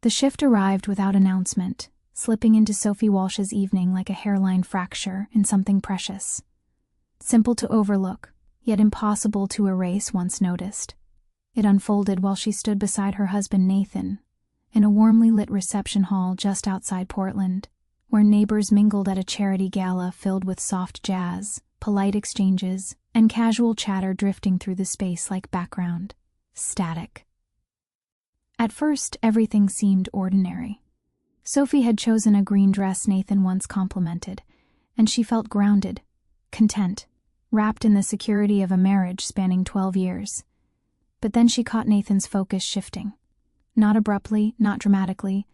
The shift arrived without announcement, slipping into Sophie Walsh's evening like a hairline fracture in something precious. Simple to overlook, yet impossible to erase once noticed. It unfolded while she stood beside her husband Nathan, in a warmly lit reception hall just outside Portland, where neighbors mingled at a charity gala filled with soft jazz, polite exchanges, and casual chatter drifting through the space like background static. At first, everything seemed ordinary. Sophie had chosen a green dress Nathan once complimented, and she felt grounded, content, wrapped in the security of a marriage spanning 12 years. But then she caught Nathan's focus shifting. Not abruptly, not dramatically,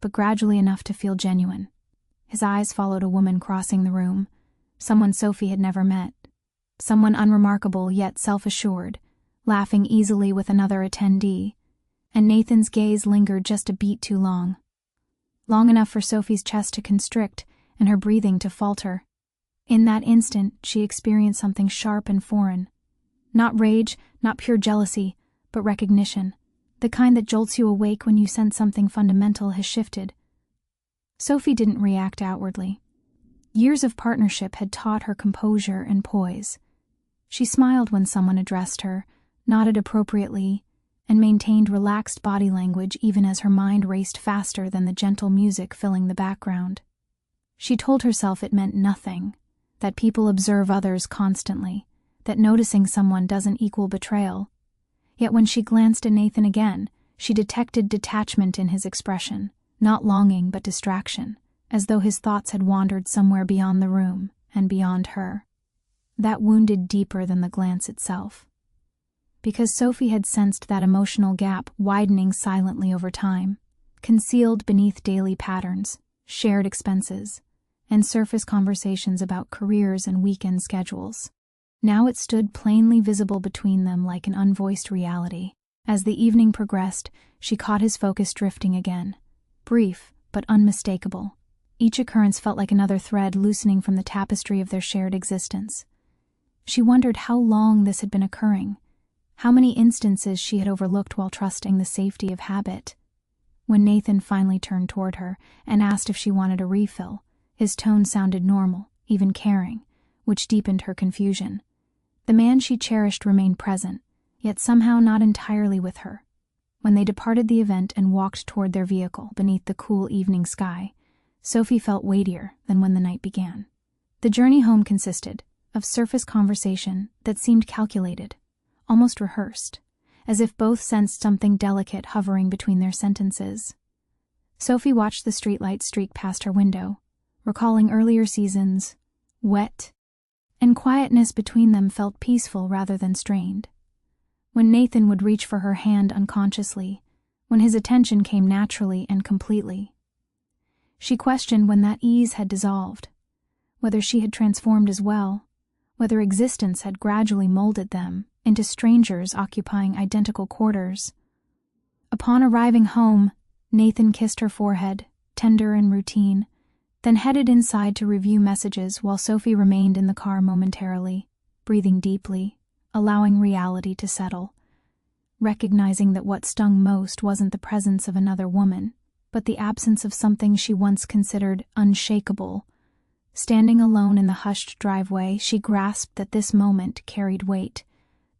but gradually enough to feel genuine. His eyes followed a woman crossing the room, someone Sophie had never met, someone unremarkable yet self-assured, laughing easily with another attendee, and Nathan's gaze lingered just a beat too long. Long enough for Sophie's chest to constrict and her breathing to falter. In that instant, she experienced something sharp and foreign. Not rage, not pure jealousy, but recognition, the kind that jolts you awake when you sense something fundamental has shifted. Sophie didn't react outwardly. Years of partnership had taught her composure and poise. She smiled when someone addressed her, nodded appropriately, and maintained relaxed body language even as her mind raced faster than the gentle music filling the background. She told herself it meant nothing, that people observe others constantly, that noticing someone doesn't equal betrayal. Yet when she glanced at Nathan again, she detected detachment in his expression, not longing but distraction, as though his thoughts had wandered somewhere beyond the room and beyond her. That wounded deeper than the glance itself. Because Sophie had sensed that emotional gap widening silently over time, concealed beneath daily patterns, shared expenses, and surface conversations about careers and weekend schedules. Now it stood plainly visible between them like an unvoiced reality. As the evening progressed, she caught his focus drifting again. Brief, but unmistakable. Each occurrence felt like another thread loosening from the tapestry of their shared existence. She wondered how long this had been occurring, how many instances she had overlooked while trusting the safety of habit. When Nathan finally turned toward her and asked if she wanted a refill, his tone sounded normal, even caring, which deepened her confusion. The man she cherished remained present, yet somehow not entirely with her. When they departed the event and walked toward their vehicle beneath the cool evening sky, Sophie felt weightier than when the night began. The journey home consisted of surface conversation that seemed calculated, almost rehearsed, as if both sensed something delicate hovering between their sentences. Sophie watched the streetlight streak past her window, recalling earlier seasons, wet, and quietness between them felt peaceful rather than strained. When Nathan would reach for her hand unconsciously, when his attention came naturally and completely. She questioned when that ease had dissolved, whether she had transformed as well, whether existence had gradually molded them into strangers occupying identical quarters. Upon arriving home, Nathan kissed her forehead, tender and routine, then headed inside to review messages while Sophie remained in the car momentarily, breathing deeply, allowing reality to settle, recognizing that what stung most wasn't the presence of another woman, but the absence of something she once considered unshakable. Standing alone in the hushed driveway, she grasped that this moment carried weight,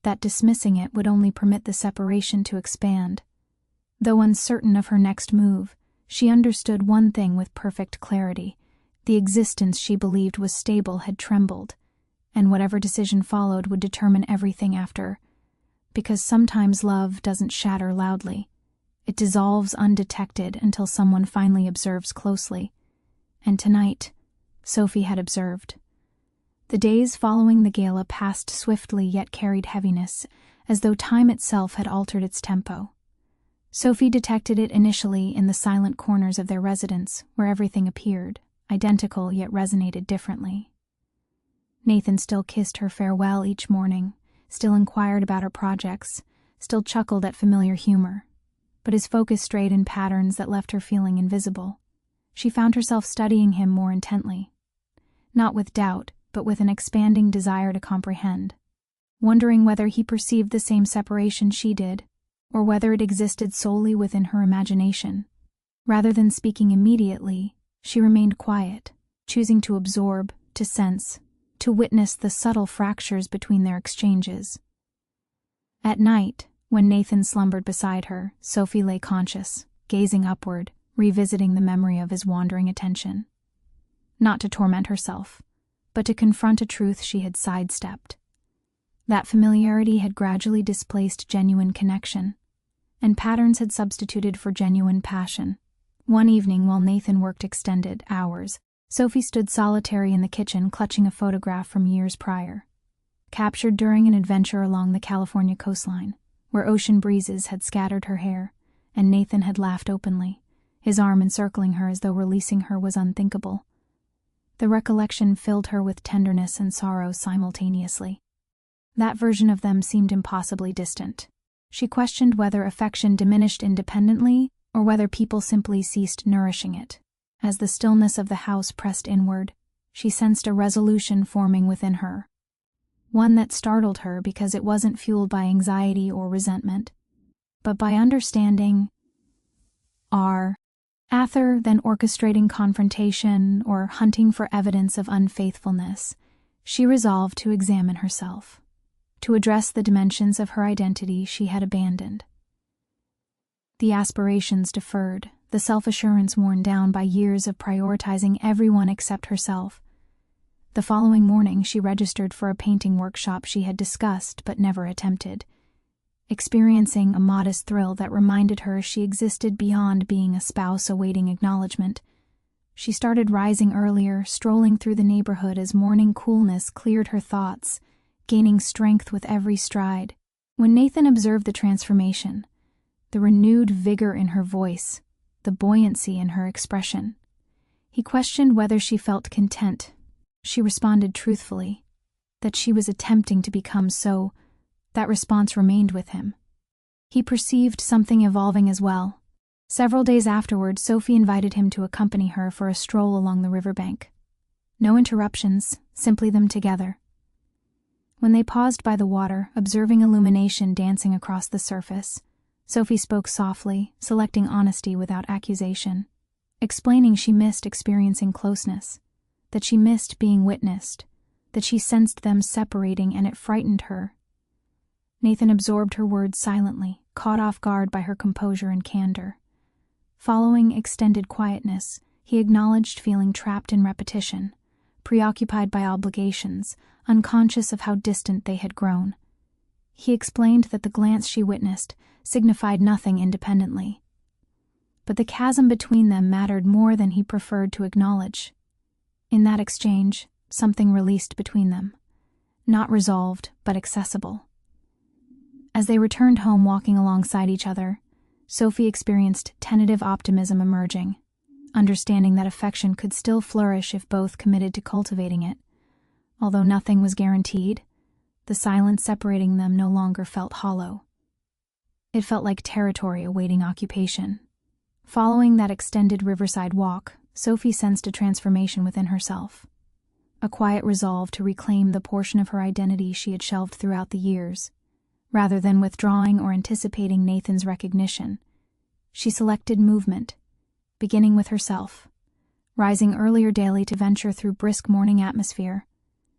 that dismissing it would only permit the separation to expand. Though uncertain of her next move, she understood one thing with perfect clarity. The existence she believed was stable had trembled, and whatever decision followed would determine everything after. Because sometimes love doesn't shatter loudly. It dissolves undetected until someone finally observes closely. And tonight, Sophie had observed. The days following the gala passed swiftly yet carried heaviness, as though time itself had altered its tempo. Sophie detected it initially in the silent corners of their residence, where everything appeared, identical yet resonated differently. Nathan still kissed her farewell each morning, still inquired about her projects, still chuckled at familiar humor, but his focus strayed in patterns that left her feeling invisible. She found herself studying him more intently, not with doubt, but with an expanding desire to comprehend, wondering whether he perceived the same separation she did, or whether it existed solely within her imagination. Rather than speaking immediately, she remained quiet, choosing to absorb, to sense, to witness the subtle fractures between their exchanges. At night, when Nathan slumbered beside her, Sophie lay conscious, gazing upward, revisiting the memory of his wandering attention. Not to torment herself, but to confront a truth she had sidestepped. That familiarity had gradually displaced genuine connection, and patterns had substituted for genuine passion. One evening, while Nathan worked extended hours, Sophie stood solitary in the kitchen, clutching a photograph from years prior, captured during an adventure along the California coastline, where ocean breezes had scattered her hair, and Nathan had laughed openly, his arm encircling her as though releasing her was unthinkable. The recollection filled her with tenderness and sorrow simultaneously. That version of them seemed impossibly distant. She questioned whether affection diminished independently or whether people simply ceased nourishing it. As the stillness of the house pressed inward, she sensed a resolution forming within her. One that startled her because it wasn't fueled by anxiety or resentment, but by understanding. Rather than orchestrating confrontation or hunting for evidence of unfaithfulness, she resolved to examine herself, to address the dimensions of her identity she had abandoned. The aspirations deferred, the self-assurance worn down by years of prioritizing everyone except herself. The following morning, she registered for a painting workshop she had discussed but never attempted, experiencing a modest thrill that reminded her she existed beyond being a spouse awaiting acknowledgement. She started rising earlier, strolling through the neighborhood as morning coolness cleared her thoughts, gaining strength with every stride. When Nathan observed the transformation, the renewed vigor in her voice, the buoyancy in her expression, he questioned whether she felt content. She responded truthfully that she was attempting to become so. That response remained with him. He perceived something evolving as well. Several days afterward, Sophie invited him to accompany her for a stroll along the riverbank. No interruptions, simply them together. When they paused by the water, observing illumination dancing across the surface, Sophie spoke softly, selecting honesty without accusation, explaining she missed experiencing closeness, that she missed being witnessed, that she sensed them separating and it frightened her. Nathan absorbed her words silently, caught off guard by her composure and candor. Following extended quietness, he acknowledged feeling trapped in repetition, preoccupied by obligations, unconscious of how distant they had grown. He explained that the glance she witnessed signified nothing independently, but the chasm between them mattered more than he preferred to acknowledge. In that exchange, something released between them, not resolved, but accessible. As they returned home walking alongside each other, Sophie experienced tentative optimism emerging, understanding that affection could still flourish if both committed to cultivating it. Although nothing was guaranteed, the silence separating them no longer felt hollow. It felt like territory awaiting occupation. Following that extended riverside walk, Sophie sensed a transformation within herself, a quiet resolve to reclaim the portion of her identity she had shelved throughout the years. Rather than withdrawing or anticipating Nathan's recognition, she selected movement, beginning with herself, rising earlier daily to venture through brisk morning atmosphere,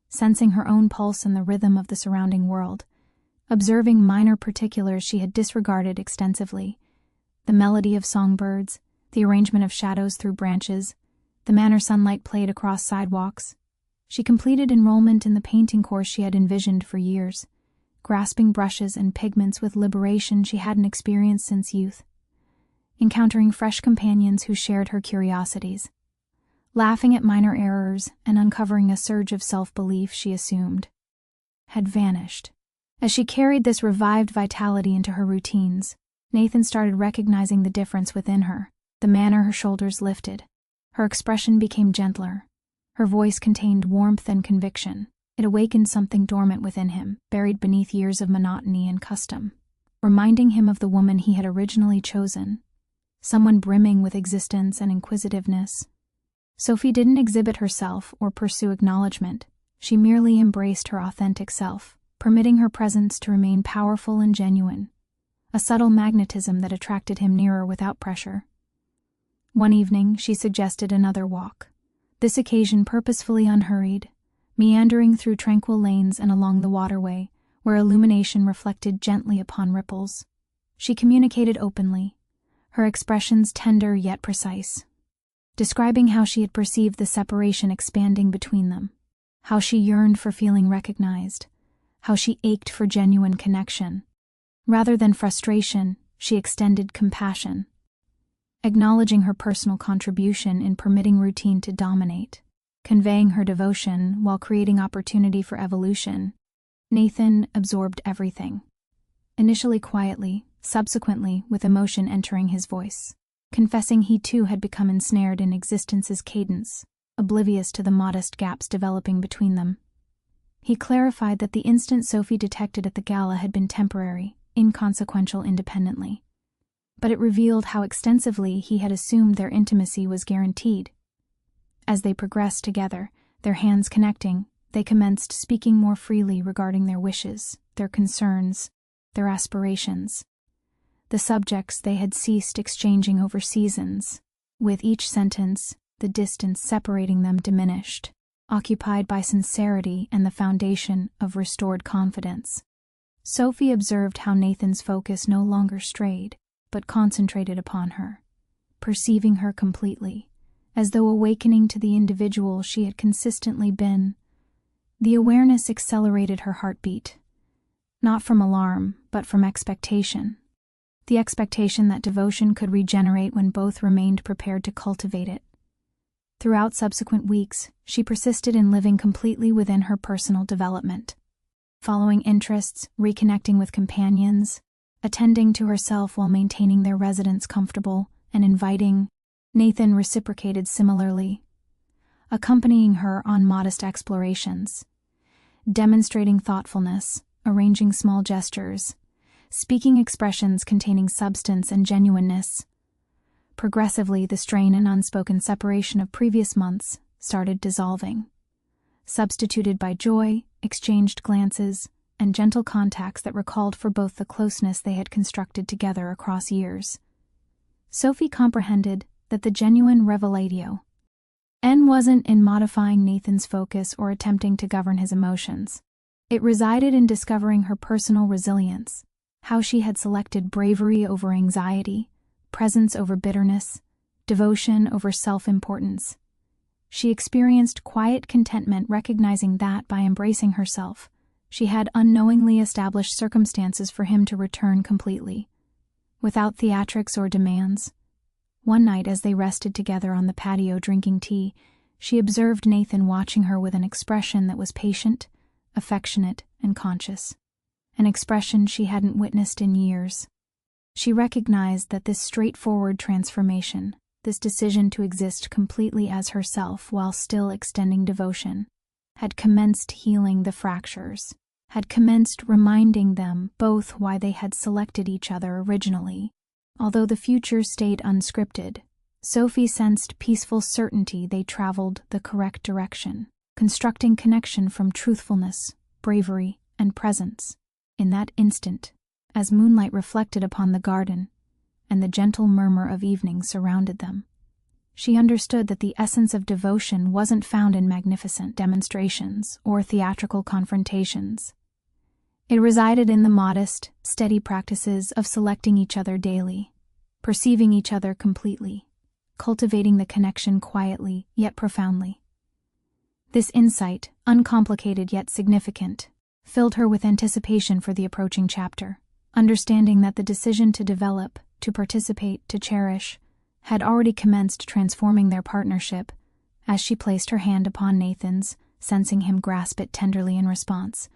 sensing her own pulse and the rhythm of the surrounding world, observing minor particulars she had disregarded extensively, the melody of songbirds, the arrangement of shadows through branches, the manner sunlight played across sidewalks. She completed enrollment in the painting course she had envisioned for years, grasping brushes and pigments with liberation she hadn't experienced since youth, encountering fresh companions who shared her curiosities, laughing at minor errors and uncovering a surge of self-belief she assumed had vanished. As she carried this revived vitality into her routines, Nathan started recognizing the difference within her, the manner her shoulders lifted. Her expression became gentler. Her voice contained warmth and conviction. It awakened something dormant within him, buried beneath years of monotony and custom, reminding him of the woman he had originally chosen, someone brimming with existence and inquisitiveness. Sophie didn't exhibit herself or pursue acknowledgement. She merely embraced her authentic self, permitting her presence to remain powerful and genuine, a subtle magnetism that attracted him nearer without pressure. One evening, she suggested another walk, this occasion purposefully unhurried, meandering through tranquil lanes and along the waterway, where illumination reflected gently upon ripples. She communicated openly, her expressions tender yet precise, describing how she had perceived the separation expanding between them, how she yearned for feeling recognized, how she ached for genuine connection. Rather than frustration, she extended compassion, acknowledging her personal contribution in permitting routine to dominate, conveying her devotion while creating opportunity for evolution. Nathan absorbed everything, initially quietly, subsequently with emotion entering his voice, confessing he too had become ensnared in existence's cadence, oblivious to the modest gaps developing between them. He clarified that the instant Sophie detected at the gala had been temporary, inconsequential independently, but it revealed how extensively he had assumed their intimacy was guaranteed. As they progressed together, their hands connecting, they commenced speaking more freely regarding their wishes, their concerns, their aspirations, the subjects they had ceased exchanging over seasons. With each sentence, the distance separating them diminished, occupied by sincerity and the foundation of restored confidence. Sophie observed how Nathan's focus no longer strayed, but concentrated upon her, perceiving her completely, as though awakening to the individual she had consistently been. The awareness accelerated her heartbeat, not from alarm, but from expectation. The expectation that devotion could regenerate when both remained prepared to cultivate it. Throughout subsequent weeks, she persisted in living completely within her personal development, following interests, reconnecting with companions, attending to herself while maintaining their residence comfortable and inviting. Nathan reciprocated similarly, accompanying her on modest explorations, demonstrating thoughtfulness, arranging small gestures, speaking expressions containing substance and genuineness. Progressively, the strain and unspoken separation of previous months started dissolving, substituted by joy, exchanged glances, and gentle contacts that recalled for both the closeness they had constructed together across years. Sophie comprehended that the genuine revelatio wasn't in modifying Nathan's focus or attempting to govern his emotions. It resided in discovering her personal resilience, how she had selected bravery over anxiety, presence over bitterness, devotion over self-importance. She experienced quiet contentment, recognizing that by embracing herself, she had unknowingly established circumstances for him to return completely, without theatrics or demands. One night, as they rested together on the patio drinking tea, she observed Nathan watching her with an expression that was patient, affectionate, and conscious, an expression she hadn't witnessed in years. She recognized that this straightforward transformation, this decision to exist completely as herself while still extending devotion, had commenced healing the fractures, had commenced reminding them both why they had selected each other originally. Although the future stayed unscripted, Sophie sensed peaceful certainty they traveled the correct direction, constructing connection from truthfulness, bravery, and presence. In that instant, as moonlight reflected upon the garden and the gentle murmur of evening surrounded them, she understood that the essence of devotion wasn't found in magnificent demonstrations or theatrical confrontations. It resided in the modest, steady practices of selecting each other daily, perceiving each other completely, cultivating the connection quietly yet profoundly. This insight, uncomplicated yet significant, filled her with anticipation for the approaching chapter, understanding that the decision to develop, to participate, to cherish, had already commenced transforming their partnership. As she placed her hand upon Nathan's, sensing him grasp it tenderly in response,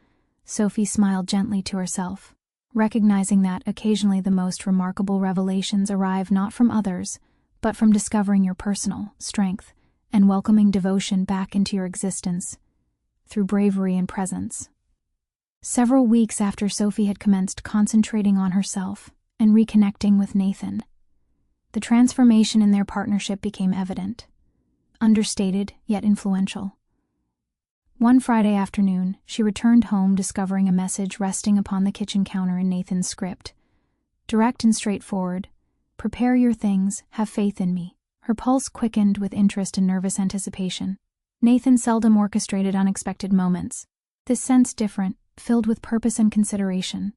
Sophie smiled gently to herself, recognizing that occasionally the most remarkable revelations arrive not from others, but from discovering your personal strength and welcoming devotion back into your existence through bravery and presence. Several weeks after Sophie had commenced concentrating on herself and reconnecting with Nathan, the transformation in their partnership became evident, understated yet influential. One Friday afternoon, she returned home discovering a message resting upon the kitchen counter in Nathan's script. Direct and straightforward. Prepare your things, have faith in me. Her pulse quickened with interest and nervous anticipation. Nathan seldom orchestrated unexpected moments. This sense different, filled with purpose and consideration.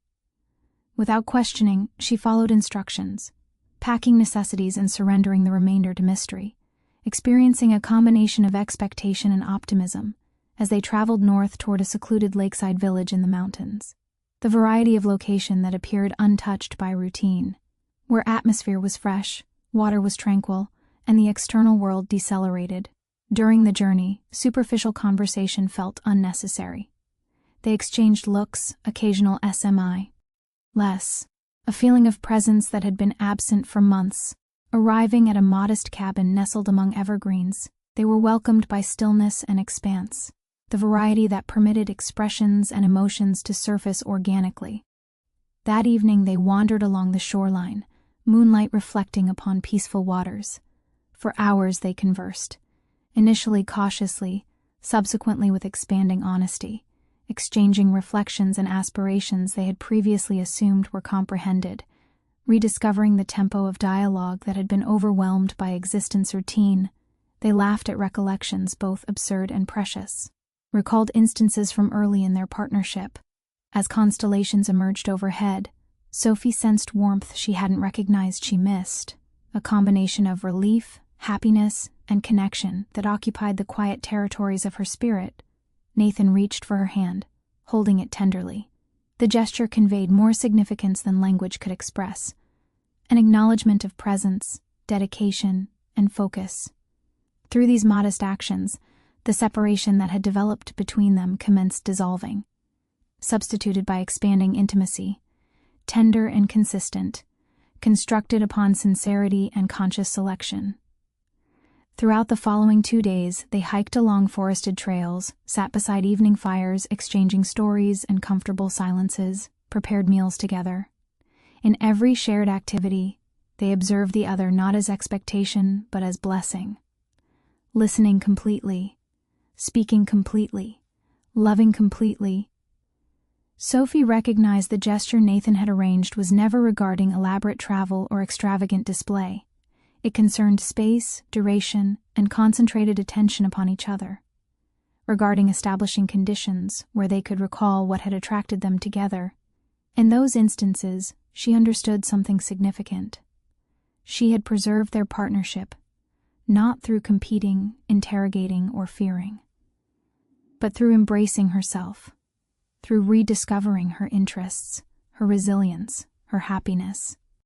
Without questioning, she followed instructions, packing necessities and surrendering the remainder to mystery, experiencing a combination of expectation and optimism as they traveled north toward a secluded lakeside village in the mountains. The variety of location that appeared untouched by routine, where atmosphere was fresh, water was tranquil, and the external world decelerated. During the journey, superficial conversation felt unnecessary. They exchanged looks, occasional SMI. Less, a feeling of presence that had been absent for months. Arriving at a modest cabin nestled among evergreens, they were welcomed by stillness and expanse, the variety that permitted expressions and emotions to surface organically. That evening they wandered along the shoreline, moonlight reflecting upon peaceful waters. For hours they conversed, initially cautiously, subsequently with expanding honesty, exchanging reflections and aspirations they had previously assumed were comprehended, rediscovering the tempo of dialogue that had been overwhelmed by existence routine. They laughed at recollections both absurd and precious, recalled instances from early in their partnership. As constellations emerged overhead, Sophie sensed warmth she hadn't recognized she missed, a combination of relief, happiness, and connection that occupied the quiet territories of her spirit. Nathan reached for her hand, holding it tenderly. The gesture conveyed more significance than language could express, an acknowledgement of presence, dedication, and focus. Through these modest actions, the separation that had developed between them commenced dissolving, substituted by expanding intimacy, tender and consistent, constructed upon sincerity and conscious selection. Throughout the following 2 days, they hiked along forested trails, sat beside evening fires, exchanging stories and comfortable silences, prepared meals together. In every shared activity, they observed the other not as expectation, but as blessing. Listening completely, speaking completely, loving completely. Sophie recognized the gesture Nathan had arranged was never regarding elaborate travel or extravagant display. It concerned space, duration, and concentrated attention upon each other. Regarding establishing conditions where they could recall what had attracted them together. In those instances, she understood something significant. She had preserved their partnership, not through competing, interrogating, or fearing, but through embracing herself, through rediscovering her interests, her resilience, her happiness.